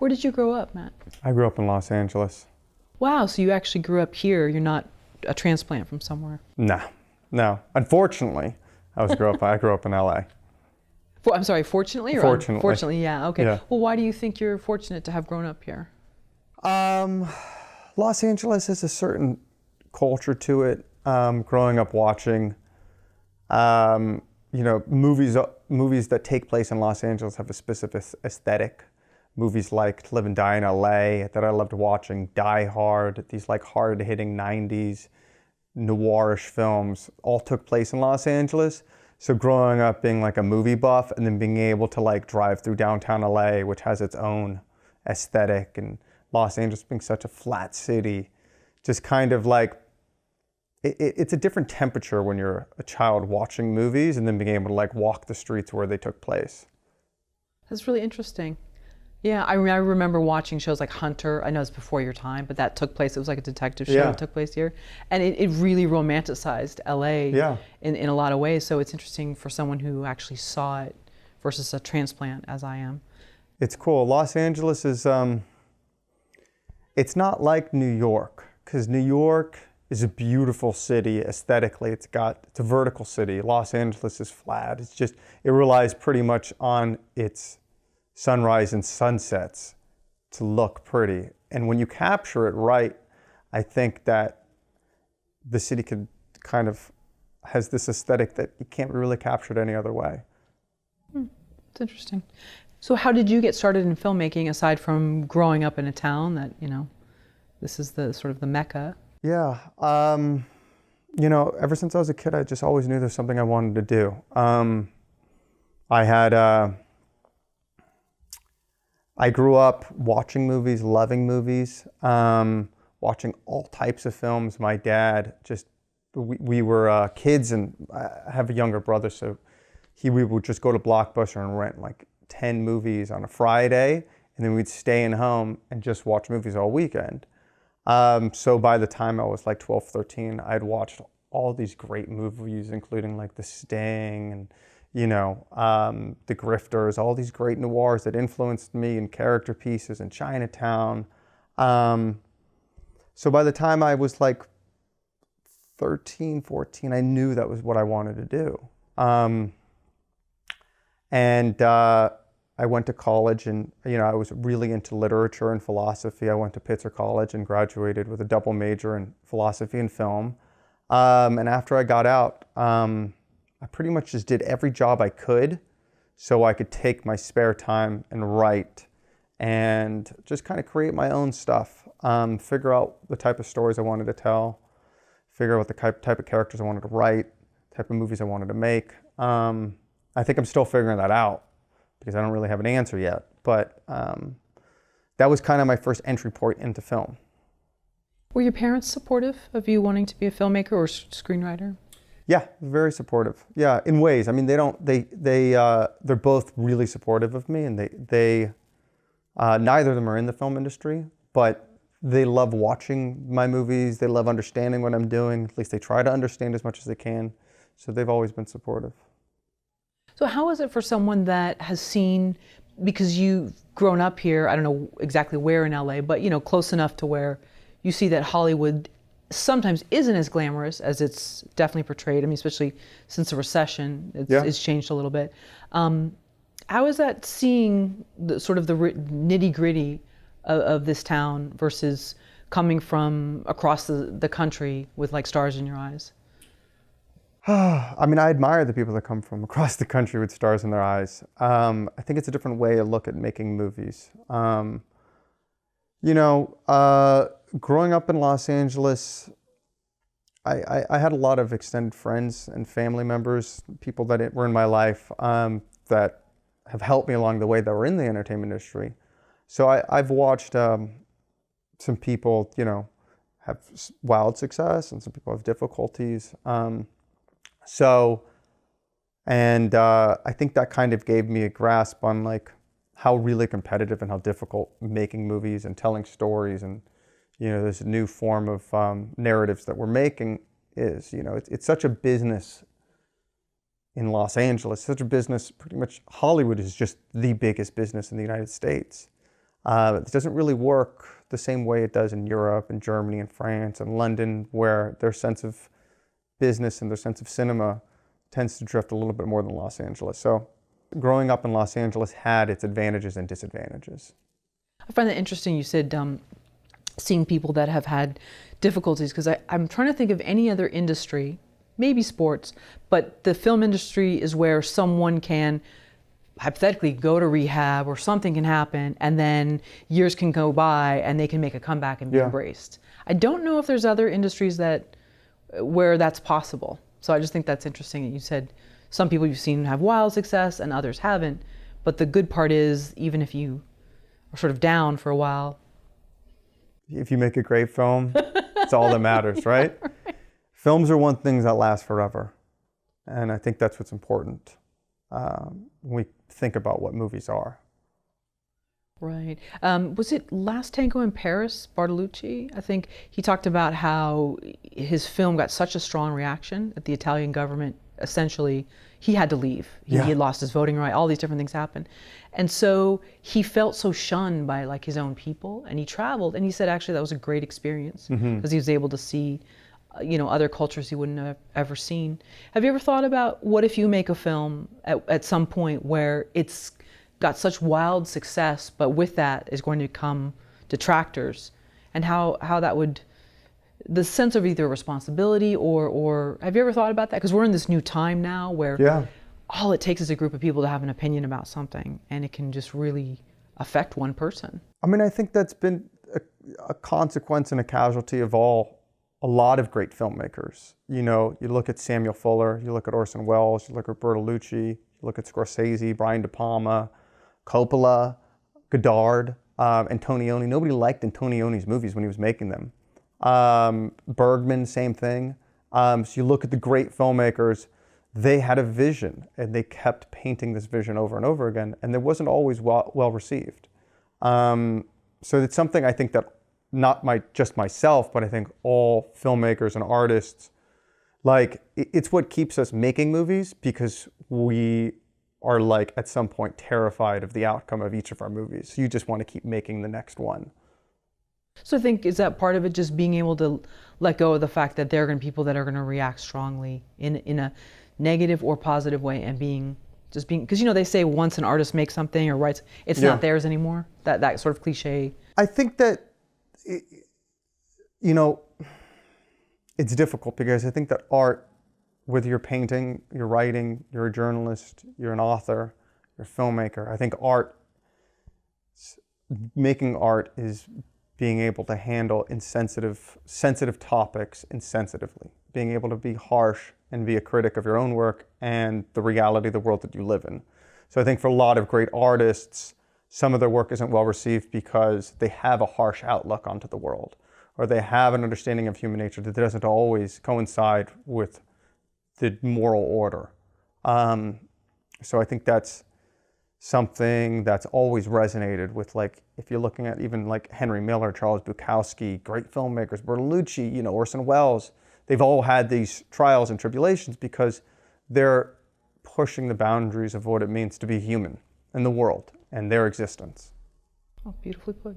Where did you grow up, Matt? I grew up in Los Angeles. Wow, so you actually grew up here. You're not a transplant from somewhere. No, no. Unfortunately, I grew up in LA. I'm sorry, fortunately or Fortunately. unfortunately? Yeah, okay. Yeah. Well, why do you think you're fortunate to have grown up here? Los Angeles has a certain culture to it. Growing up watching, movies that take place in Los Angeles have a specific aesthetic. Movies like To Live and Die in LA that I loved watching, Die Hard, these like hard-hitting 90s noirish films all took place in Los Angeles. So growing up being like a movie buff and then being able to like drive through downtown LA, which has its own aesthetic, and Los Angeles being such a flat city, just kind of like, it's a different temperature when you're a child watching movies and then being able to like walk the streets where they took place. That's really interesting. Yeah, I remember watching shows like Hunter. I know it's before your time, but that took place. It was like a detective show that took place here. And it really romanticized LA in a lot of ways. So it's interesting for someone who actually saw it versus a transplant, as I am. It's cool. Los Angeles is, it's not like New York, because New York is a beautiful city aesthetically. It's a vertical city. Los Angeles is flat. It relies pretty much on its sunrise and sunsets to look pretty. And when you capture it right, I think that the city has this aesthetic that you can't really capture it any other way. It's interesting. So how did you get started in filmmaking aside from growing up in a town that, this is the sort of the Mecca? Yeah, ever since I was a kid, I just always knew there's something I wanted to do. I grew up watching movies, loving movies, watching all types of films. My dad we were kids, and I have a younger brother, so we would just go to Blockbuster and rent like 10 movies on a Friday, and then we'd stay in home and just watch movies all weekend. So by the time I was like 12, 13, I'd watched all these great movies, including like The Sting and The Grifters, all these great noirs that influenced me, and character pieces in Chinatown. So by the time I was like 13, 14, I knew that was what I wanted to do. I went to college, and I was really into literature and philosophy. I went to Pitzer College and graduated with a double major in philosophy and film. And after I got out, I pretty much just did every job I could so I could take my spare time and write and just kind of create my own stuff, figure out the type of stories I wanted to tell, figure out what the type of characters I wanted to write, type of movies I wanted to make. I think I'm still figuring that out because I don't really have an answer yet, but that was kind of my first entry point into film. Were your parents supportive of you wanting to be a filmmaker or screenwriter? Yeah, very supportive. Yeah, in ways. I mean, they're both really supportive of me, and they neither of them are in the film industry, but they love watching my movies. They love understanding what I'm doing. At least they try to understand as much as they can. So they've always been supportive. So how is it for someone that has seen, because you've grown up here, I don't know exactly where in LA, but close enough to where you see that Hollywood sometimes isn't as glamorous as it's definitely portrayed. I mean, especially since the recession, it's changed a little bit. How is that seeing the sort of the nitty gritty of this town versus coming from across the country with like stars in your eyes? I mean, I admire the people that come from across the country with stars in their eyes. I think it's a different way to look at making movies. Growing up in Los Angeles, I had a lot of extended friends and family members, people that were in my life that have helped me along the way that were in the entertainment industry. So I've watched some people, have wild success, and some people have difficulties. I think that kind of gave me a grasp on like how really competitive and how difficult making movies and telling stories and this new form of narratives that we're making is. It's such a business in Los Angeles, such a business. Pretty much Hollywood is just the biggest business in the United States. It doesn't really work the same way it does in Europe and Germany and France and London, where their sense of business and their sense of cinema tends to drift a little bit more than Los Angeles. So growing up in Los Angeles had its advantages and disadvantages. I find that interesting. You said seeing people that have had difficulties, because I'm trying to think of any other industry, maybe sports, but the film industry is where someone can hypothetically go to rehab or something can happen and then years can go by and they can make a comeback and be embraced. I don't know if there's other industries where that's possible. So I just think that's interesting that you said some people you've seen have wild success and others haven't. But the good part is, even if you are sort of down for a while, if you make a great film, it's all that matters, right? Films are one thing that lasts forever. And I think that's what's important when we think about what movies are. Right. Was it Last Tango in Paris, Bartolucci? I think he talked about how his film got such a strong reaction that the Italian government, essentially, he had to leave. He had lost his voting right. All these different things happened. And so he felt so shunned by like his own people, and he traveled, and he said actually that was a great experience because he was able to see other cultures he wouldn't have ever seen. Have you ever thought about what if you make a film at some point where it's got such wild success, but with that is going to come detractors, and how that would, the sense of either responsibility or have you ever thought about that? Because we're in this new time now where all it takes is a group of people to have an opinion about something, and it can just really affect one person. I mean, I think that's been a consequence and a casualty of a lot of great filmmakers. You look at Samuel Fuller, you look at Orson Welles, you look at Bertolucci, you look at Scorsese, Brian De Palma, Coppola, Godard, Antonioni. Nobody liked Antonioni's movies when he was making them. Bergman, same thing. So you look at the great filmmakers, they had a vision and they kept painting this vision over and over again, and it wasn't always well received. So it's something I think that not just myself, but I think all filmmakers and artists, like, it's what keeps us making movies, because we are like at some point terrified of the outcome of each of our movies. You just want to keep making the next one. So I think, is that part of it, just being able to let go of the fact that there are going to be people that are going to react strongly in a negative or positive way, and being, because they say once an artist makes something or writes, it's not theirs anymore, that sort of cliche. I think that, it's difficult, because I think that art, whether you're painting, you're writing, you're a journalist, you're an author, you're a filmmaker, I think making art is being able to handle sensitive topics insensitively, being able to be harsh and be a critic of your own work and the reality of the world that you live in. So I think for a lot of great artists, some of their work isn't well received because they have a harsh outlook onto the world, or they have an understanding of human nature that doesn't always coincide with the moral order. So I think that's something that's always resonated with, like, if you're looking at even like Henry Miller, Charles Bukowski, great filmmakers, Bertolucci, Orson Welles, they've all had these trials and tribulations because they're pushing the boundaries of what it means to be human in the world and their existence. Oh, beautifully put.